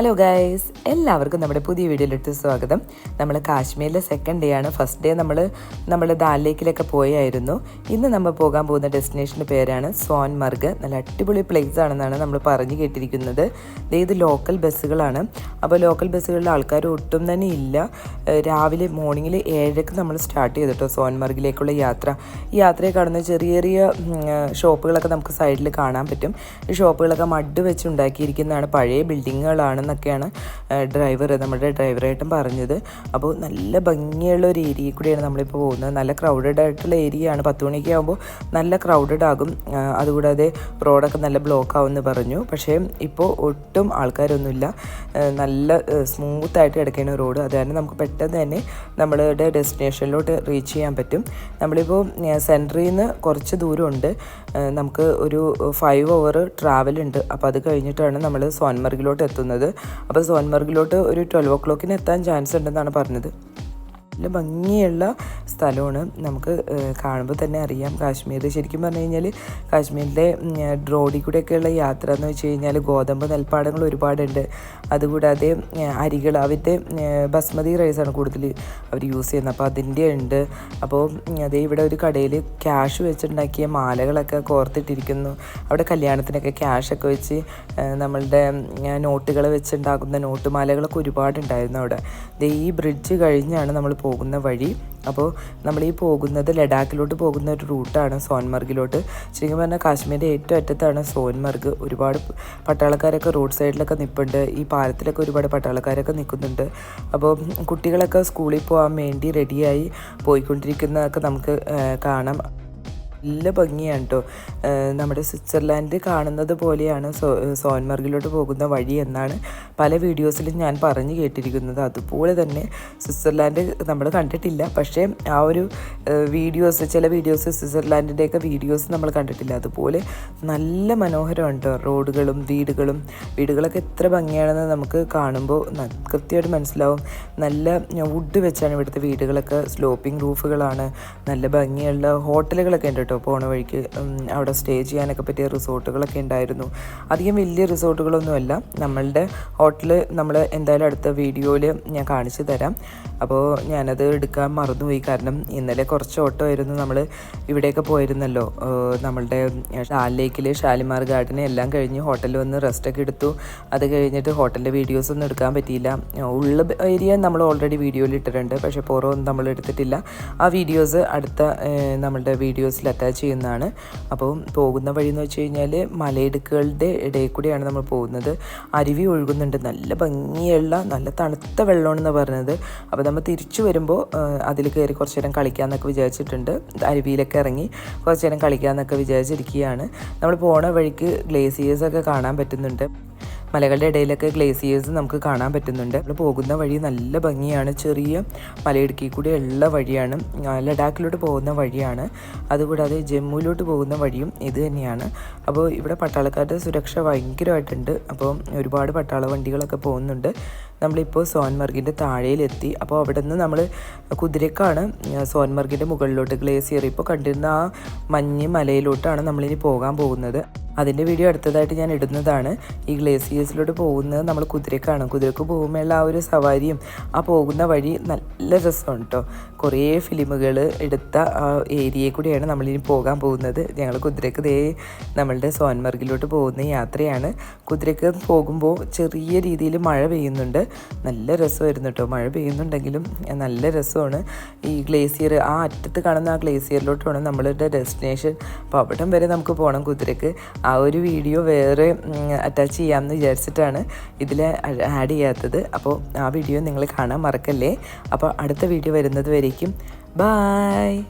Hello guys, എല്ലാവർക്കും നമ്മുടെ പുതിയ വീഡിയോയിലെടുത്ത് സ്വാഗതം. നമ്മൾ കാശ്മീരിലെ സെക്കൻഡ് ഡേ ആണ്. ഫസ്റ്റ് ഡേ നമ്മൾ ദാൽ ലേക്കിലൊക്കെ പോയായിരുന്നു. ഇന്ന് നമ്മൾ പോകാൻ പോകുന്ന ഡെസ്റ്റിനേഷൻ്റെ പേരാണ് സോൻമർഗ്. നല്ല അടിപൊളി പ്ലേസ് ആണെന്നാണ് നമ്മൾ പറഞ്ഞു കേട്ടിരിക്കുന്നത്. ഇത് ലോക്കൽ ബസ്സുകളാണ്. അപ്പോൾ ലോക്കൽ ബസ്സുകളിൽ ആൾക്കാർ ഒട്ടും തന്നെ ഇല്ല. രാവിലെ മോർണിംഗിൽ 7:00 നമ്മൾ സ്റ്റാർട്ട് ചെയ്തിട്ടോ സോൻമർഗിലേക്കുള്ള യാത്ര. ഈ യാത്രയെ കാണുന്ന ചെറിയ ചെറിയ ഷോപ്പുകളൊക്കെ നമുക്ക് സൈഡിൽ കാണാൻ പറ്റും. ഈ ഷോപ്പുകളൊക്കെ മഡ് വെച്ച് ഉണ്ടാക്കിയിരിക്കുന്നതാണ്, പഴയ ബിൽഡിങ്ങുകളാണ് എന്നൊക്കെയാണ് നമ്മുടെ ഡ്രൈവറായിട്ടും പറഞ്ഞത്. അപ്പോൾ നല്ല ഭംഗിയുള്ള ഒരു ഏരിയയിൽ കൂടിയാണ് നമ്മളിപ്പോൾ പോകുന്നത്. നല്ല ക്രൗഡഡ് ആയിട്ടുള്ള ഏരിയ ആണ്. 10 മണിയൊക്കെ ആകുമ്പോൾ നല്ല ക്രൗഡഡ് ആകും. അതുകൂടാതെ റോഡൊക്കെ നല്ല ബ്ലോക്ക് ആവുമെന്ന് പറഞ്ഞു. പക്ഷേ ഇപ്പോൾ ഒട്ടും ആൾക്കാരൊന്നുമില്ല. നല്ല സ്മൂത്തായിട്ട് കിടക്കുന്ന റോഡ്. അതുകാരണം നമുക്ക് പെട്ടെന്ന് തന്നെ നമ്മളുടെ ഡെസ്റ്റിനേഷനിലോട്ട് റീച്ച് ചെയ്യാൻ പറ്റും. നമ്മളിപ്പോൾ സെൻറ്ററിൽ നിന്ന് കുറച്ച് ദൂരമുണ്ട്. നമുക്ക് ഒരു 5 hour ട്രാവൽ ഉണ്ട്. അപ്പോൾ അത് കഴിഞ്ഞിട്ടാണ് നമ്മൾ സോൻമർഗിലോട്ട് എത്തുന്നത്. അപ്പോൾ സോൻമർഗിലോട്ട് ഒരു 12 o'clock എത്താൻ ചാൻസ് ഉണ്ടെന്നാണ് പറഞ്ഞത്. നല്ല ഭംഗിയുള്ള സ്ഥലമാണ്. നമുക്ക് കാണുമ്പോൾ തന്നെ അറിയാം കാശ്മീർ ശരിക്കും പറഞ്ഞു കഴിഞ്ഞാൽ കാശ്മീരിലെ റോഡിൽ കൂടെയൊക്കെയുള്ള യാത്ര എന്ന് വെച്ച് കഴിഞ്ഞാൽ ഗോതമ്പ് നെൽപ്പാടങ്ങൾ ഒരുപാടുണ്ട്. അതുകൂടാതെ അരികൾ അവരുടെ ബസ്മതി റൈസാണ് കൂടുതൽ അവർ യൂസ് ചെയ്യുന്നത്. അപ്പോൾ അതിൻ്റെ ഉണ്ട്. അപ്പോൾ അതേ ഇവിടെ ഒരു കടയിൽ ക്യാഷ് വെച്ചുണ്ടാക്കിയ മാലകളൊക്കെ കോർത്തിട്ടിരിക്കുന്നു. അവിടെ കല്യാണത്തിനൊക്കെ ക്യാഷൊക്കെ വെച്ച് നമ്മളുടെ നോട്ടുകൾ വെച്ചുണ്ടാക്കുന്ന നോട്ടുമാലകളൊക്കെ ഒരുപാടുണ്ടായിരുന്നു അവിടെ. ഈ ബ്രിഡ്ജ് കഴിഞ്ഞാണ് നമ്മൾ പോകുന്ന വഴി. അപ്പോൾ നമ്മൾ ഈ പോകുന്നത് ലഡാക്കിലോട്ട് പോകുന്ന ഒരു റൂട്ടാണ് സോൻമർഗിലോട്ട്. ശരിക്കും പറഞ്ഞാൽ കാശ്മീരിൻ്റെ ഏറ്റവും അറ്റത്താണ് സോൻമർഗ്. ഒരുപാട് പട്ടാളക്കാരൊക്കെ റോഡ് സൈഡിലൊക്കെ നിൽപ്പുണ്ട്. ഈ പാലത്തിലൊക്കെ ഒരുപാട് പട്ടാളക്കാരൊക്കെ നിൽക്കുന്നുണ്ട്. അപ്പോൾ കുട്ടികളൊക്കെ സ്കൂളിൽ പോകാൻ വേണ്ടി റെഡിയായി പോയിക്കൊണ്ടിരിക്കുന്നതൊക്കെ നമുക്ക് കാണാം. നല്ല ഭംഗിയാണ് കേട്ടോ. നമ്മുടെ സ്വിറ്റ്സർലാൻഡ് കാണുന്നത് പോലെയാണ് സോൻമർഗിലോട്ട് പോകുന്ന വഴി എന്നാണ് പല വീഡിയോസിലും ഞാൻ പറഞ്ഞു കേട്ടിരിക്കുന്നത്. അതുപോലെ തന്നെ സ്വിറ്റ്സർലാൻഡ് നമ്മൾ കണ്ടിട്ടില്ല. പക്ഷേ ആ ഒരു ചില വീഡിയോസ് സ്വിറ്റ്സർലാൻഡിൻ്റെയൊക്കെ വീഡിയോസ് നമ്മൾ കണ്ടിട്ടില്ല. അതുപോലെ നല്ല മനോഹരമാണ് കേട്ടോ. റോഡുകളും വീടുകളൊക്കെ എത്ര ഭംഗിയാണെന്ന് നമുക്ക് കാണുമ്പോൾ കൃത്യമായിട്ട് മനസ്സിലാവും. നല്ല വുഡ് വെച്ചാണ് ഇവിടുത്തെ വീടുകളൊക്കെ. സ്ലോപ്പിംഗ് റൂഫുകളാണ്. നല്ല ഭംഗിയുള്ള ഹോട്ടലുകളൊക്കെ ഉണ്ട്. പോണ വഴിക്ക് അവിടെ സ്റ്റേ ചെയ്യാനൊക്കെ പറ്റിയ റിസോർട്ടുകളൊക്കെ ഉണ്ടായിരുന്നു. അധികം വലിയ റിസോർട്ടുകളൊന്നുമല്ല. നമ്മളുടെ ഹോട്ടൽ നമ്മൾ എന്തായാലും അടുത്ത വീഡിയോയിൽ ഞാൻ കാണിച്ചു തരാം. അപ്പോൾ ഞാനത് എടുക്കാൻ മറന്നുപോയി. കാരണം ഇന്നലെ കുറച്ച് ഓട്ടോ ആയിരുന്നു. നമ്മൾ ഇവിടെയൊക്കെ പോയിരുന്നല്ലോ, നമ്മളുടെ ദാൽ ലേക്കിൽ ഷാലിമാർ ഗാർഡൻ എല്ലാം കഴിഞ്ഞ് ഹോട്ടലിൽ വന്ന് റെസ്റ്റൊക്കെ എടുത്തു. അത് കഴിഞ്ഞിട്ട് ഹോട്ടലിൻ്റെ വീഡിയോസൊന്നും എടുക്കാൻ പറ്റിയില്ല. ഉള്ള ഏരിയ നമ്മൾ ഓൾറെഡി വീഡിയോയിൽ ഇട്ടിട്ടുണ്ട്. പക്ഷേ പുറമൊന്നും നമ്മൾ എടുത്തിട്ടില്ല. ആ വീഡിയോസ് അടുത്ത നമ്മളുടെ വീഡിയോസിൽ അറ്റാച്ച് ചെയ്യുന്നതാണ്. അപ്പോൾ പോകുന്ന വഴി എന്ന് വെച്ച് കഴിഞ്ഞാൽ മലയിടുക്കുകളുടെ ഇടയിൽ കൂടിയാണ് നമ്മൾ പോകുന്നത്. അരുവി ഒഴുകുന്നുണ്ട്. നല്ല ഭംഗിയുള്ള നല്ല തണുത്ത വെള്ളമാണെന്ന് പറഞ്ഞത്. അപ്പോൾ നമ്മൾ തിരിച്ചു വരുമ്പോൾ അതിൽ കയറി കുറച്ച് നേരം കളിക്കാമെന്നൊക്കെ വിചാരിച്ചിട്ടുണ്ട്. അരുവിയിലൊക്കെ ഇറങ്ങി കുറച്ച് നേരം കളിക്കാമെന്നൊക്കെ വിചാരിച്ചിരിക്കുകയാണ്. നമ്മൾ പോണ വഴിക്ക് ഗ്ലേസിയേഴ്സൊക്കെ കാണാൻ പറ്റുന്നുണ്ട്. മലകളുടെ ഇടയിലൊക്കെ ഗ്ലേസിയേഴ്സ് നമുക്ക് കാണാൻ പറ്റുന്നുണ്ട്. നമ്മൾ പോകുന്ന വഴി നല്ല ഭംഗിയാണ്. ചെറിയ മലയിടുക്കിൽ കൂടി ഉള്ള വഴിയാണ്. ലഡാക്കിലോട്ട് പോകുന്ന വഴിയാണ്. അതുകൂടാതെ ജമ്മുവിലോട്ട് പോകുന്ന വഴിയും ഇത് തന്നെയാണ്. അപ്പോൾ ഇവിടെ പട്ടാളക്കാരുടെ സുരക്ഷ ഭയങ്കരമായിട്ടുണ്ട്. അപ്പോൾ ഒരുപാട് പട്ടാള വണ്ടികളൊക്കെ പോകുന്നുണ്ട്. നമ്മളിപ്പോൾ സോൻമർഗിൻ്റെ താഴെയിലെത്തി. അപ്പോൾ അവിടെ നിന്ന് നമ്മൾ കുതിരക്കാണ് സോൻമർഗിൻ്റെ മുകളിലോട്ട് ഗ്ലേസിയർ ഇപ്പോൾ കണ്ടിരുന്ന ആ മഞ്ഞ് മലയിലോട്ടാണ് നമ്മളിനി പോകാൻ പോകുന്നത്. അതിൻ്റെ വീഡിയോ അടുത്തതായിട്ട് ഞാൻ ഇടുന്നതാണ്. ഈ ഗ്ലേസിയേഴ്സിലോട്ട് പോകുന്നത് നമ്മൾ കുതിരക്കാണ്. കുതിരക്ക് പോകുമ്പോഴുള്ള ആ ഒരു സവാരിയും ആ പോകുന്ന വഴി നല്ല രസമാണ് കേട്ടോ. കുറേ ഫിലിമുകൾ എടുത്ത ആ ഏരിയയിൽ കൂടിയാണ് നമ്മളിനി പോകാൻ പോകുന്നത്. ഞങ്ങൾ കുതിരക്ക് നമ്മളുടെ സോൻമർഗിലോട്ട് പോകുന്ന യാത്രയാണ്. കുതിരക്ക് പോകുമ്പോൾ ചെറിയ രീതിയിൽ മഴ പെയ്യുന്നുണ്ട്. നല്ല രസമായിരുന്നു കേട്ടോ. മഴ പെയ്യുന്നുണ്ടെങ്കിലും നല്ല രസമാണ്. ഈ ഗ്ലേസിയർ ആ അറ്റത്ത് കാണുന്ന ആ ഗ്ലേസിയറിലോട്ടാണ് നമ്മളുടെ ഡെസ്റ്റിനേഷൻ. അപ്പോൾ അവിടം വരെ നമുക്ക് പോകണം കുതിരക്ക്. ആ ഒരു വീഡിയോ വേറെ അറ്റാച്ച് ചെയ്യാമെന്ന് വിചാരിച്ചിട്ടാണ് ഇതിൽ ആഡ് ചെയ്യാത്തത്. അപ്പോൾ ആ വീഡിയോ നിങ്ങൾ കാണാൻ മറക്കല്ലേ. അപ്പോൾ അടുത്ത വീഡിയോ വരുന്നത് വരേക്കും ബായ്.